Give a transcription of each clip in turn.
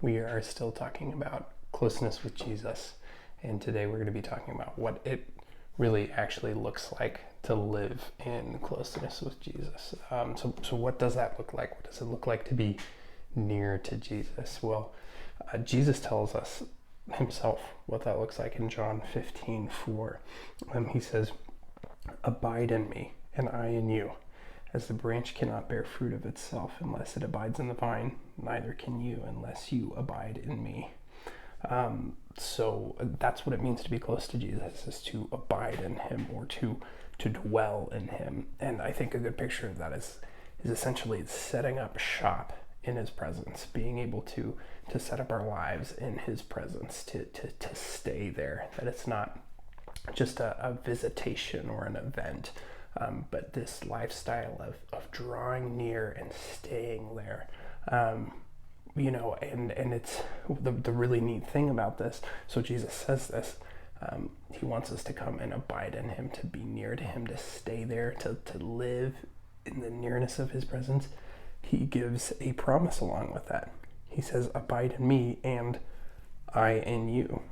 We are still talking about closeness with Jesus, and today we're going to be talking about what it really actually looks like to live in closeness with Jesus. So what does that look like? What does it look like to be near to Jesus? Well, Jesus tells us himself what that looks like in John 15:4. He says, "Abide in me, and I in you. As the branch cannot bear fruit of itself unless it abides in the vine, neither can you unless you abide in me." So that's what it means to be close to Jesus, is to abide in him, or to dwell in him. And I think a good picture of that is essentially setting up shop in his presence, being able to set up our lives in his presence, to stay there, that it's not just a visitation or an event, but this lifestyle of drawing near and staying there. And it's the really neat thing about this. So Jesus says this, he wants us to come and abide in him, to be near to him, to stay there, to live in the nearness of his presence. He gives a promise along with that. He says, "Abide in me and I in you."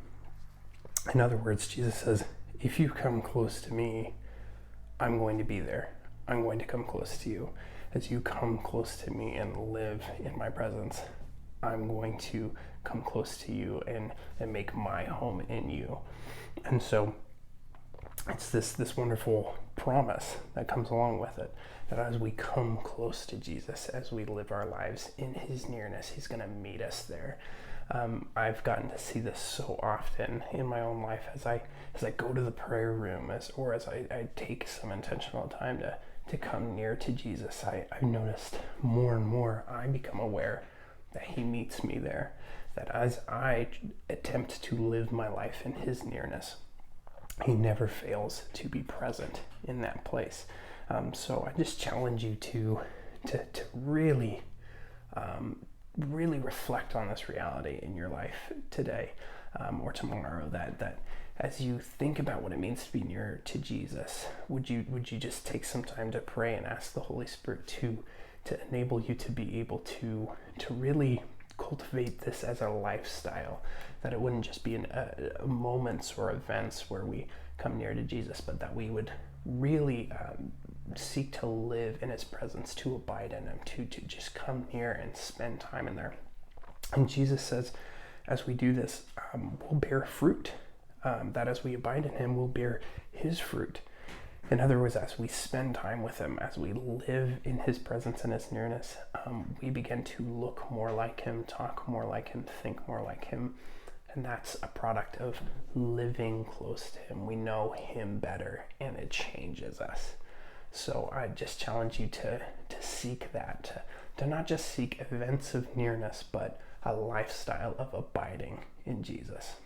In other words, Jesus says, if you come close to me, I'm going to be there. I'm going to come close to you. As you come close to me and live in my presence, I'm going to come close to you and make my home in you. And so it's this wonderful promise that comes along with it, that as we come close to Jesus, as we live our lives in his nearness, he's going to meet us there. I've gotten to see this so often in my own life as I go to the prayer room, as I take some intentional time to come near to Jesus. I've noticed more and more I become aware that he meets me there, that as I attempt to live my life in his nearness, he never fails to be present in that place. So I just challenge you to really reflect on this reality in your life today, or tomorrow, that as you think about what it means to be near to Jesus, would you just take some time to pray and ask the Holy Spirit to enable you to be able to really cultivate this as a lifestyle, that it wouldn't just be in moments or events where we come near to Jesus, but that we would really seek to live in his presence, to abide in him, to just come near and spend time in there. And Jesus says, as we do this, we'll bear fruit, that as we abide in him, we'll bear his fruit. In other words, as we spend time with him, as we live in his presence and his nearness, we begin to look more like him, talk more like him, think more like him. And that's a product of living close to him. We know him better, and it changes us. So I just challenge you to seek that, to not just seek events of nearness, but a lifestyle of abiding in Jesus.